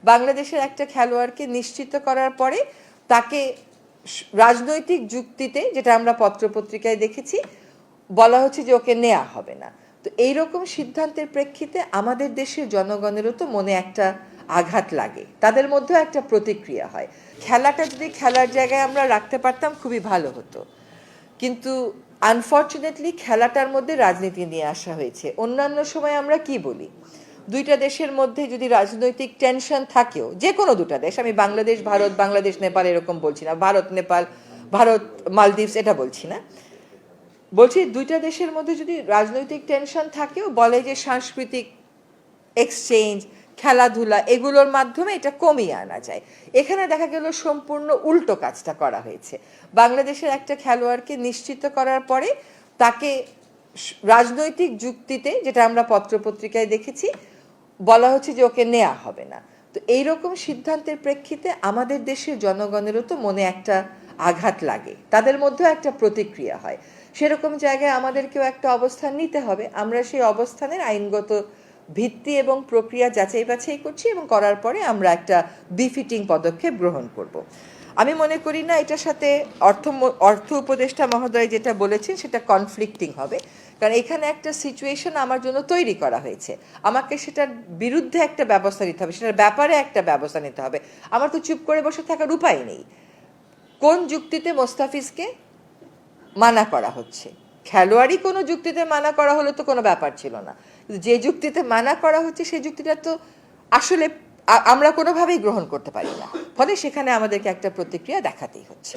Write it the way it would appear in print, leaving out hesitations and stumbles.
বাংলাদেশের একটা খেলোয়াড়কে নিশ্চিত করার পরে তাকে রাজনৈতিক যুক্তিতে, যেটা আমরা পত্রপত্রিকায় দেখেছি, বলা হচ্ছে যে ওকে নেওয়া হবে না। তো এইরকম সিদ্ধান্তের প্রেক্ষিতে আমাদের দেশের জনগণেরও তো মনে একটা আঘাত লাগে, তাদের মধ্যেও একটা প্রতিক্রিয়া হয়। খেলাটা যদি খেলার জায়গায় আমরা রাখতে পারতাম খুবই ভালো হতো, কিন্তু আনফর্চুনেটলি খেলাটার মধ্যে রাজনীতি নিয়ে আসা হয়েছে। অন্যান্য সময় আমরা কি বলি, দুইটা দেশের মধ্যে যদি রাজনৈতিক টেনশন থাকেও, যে কোনো দুটা দেশ, আমি বাংলাদেশ ভারত, বাংলাদেশ নেপাল এরকম বলছি না, ভারত নেপাল, ভারত মালদ্বীপস এটা বলছি না, বলছি দুইটা দেশের মধ্যে যদি রাজনৈতিক টেনশন থাকেও বলে যে সাংস্কৃতিক এক্সচেঞ্জ, খেলাধুলা এগুলোর মাধ্যমে এটা কমিয়ে আনা যায়। এখানে দেখা গেল সম্পূর্ণ উল্টো কাজটা করা হয়েছে। বাংলাদেশের একটা খেলোয়াড়কে নিশ্চিত করার পরে তাকে রাজনৈতিক যুক্তিতে, যেটা আমরা পত্রপত্রিকায় দেখেছি, বলা হচ্ছে যে ওকে নেওয়া হবে না। তো এইরকম সিদ্ধান্তের প্রেক্ষিতে আমাদের দেশের জনগণেরও তো মনে একটা আঘাত লাগে, তাদের মধ্যেও একটা প্রতিক্রিয়া হয়। সেরকম জায়গায় আমাদেরকেও একটা অবস্থান নিতে হবে। আমরা সেই অবস্থানের আইনগত ভিত্তি এবং প্রক্রিয়া যাচাই বাছাই করছি এবং করার পরে আমরা একটা বিফিটিং পদক্ষেপ গ্রহণ করব। আমি মনে করি না এটার সাথে অর্থ উপদেষ্টা মহোদয় যেটা বলেছেন সেটা কনফ্লিক্টিং হবে, কারণ এখানে একটা সিচুয়েশন আমার জন্য তৈরি করা হয়েছে, আমাকে সেটার বিরুদ্ধে একটা ব্যবস্থা নিতে হবে, সেটার ব্যাপারে একটা ব্যবস্থা নিতে হবে। আমার তো চুপ করে বসে থাকার উপায় নেই। কোন যুক্তিতে মোস্তাফিজকে মানা করা হচ্ছে? খেলোয়াড়ই কোনো যুক্তিতে মানা করা হলে তো কোনো ব্যাপার ছিল না, যে যুক্তিতে মানা করা হচ্ছে সেই যুক্তিটা তো আসলে আমরা কোনোভাবেই গ্রহণ করতে পারি না, ফলে সেখানে আমাদেরকে একটা প্রতিক্রিয়া দেখাতেই হচ্ছে।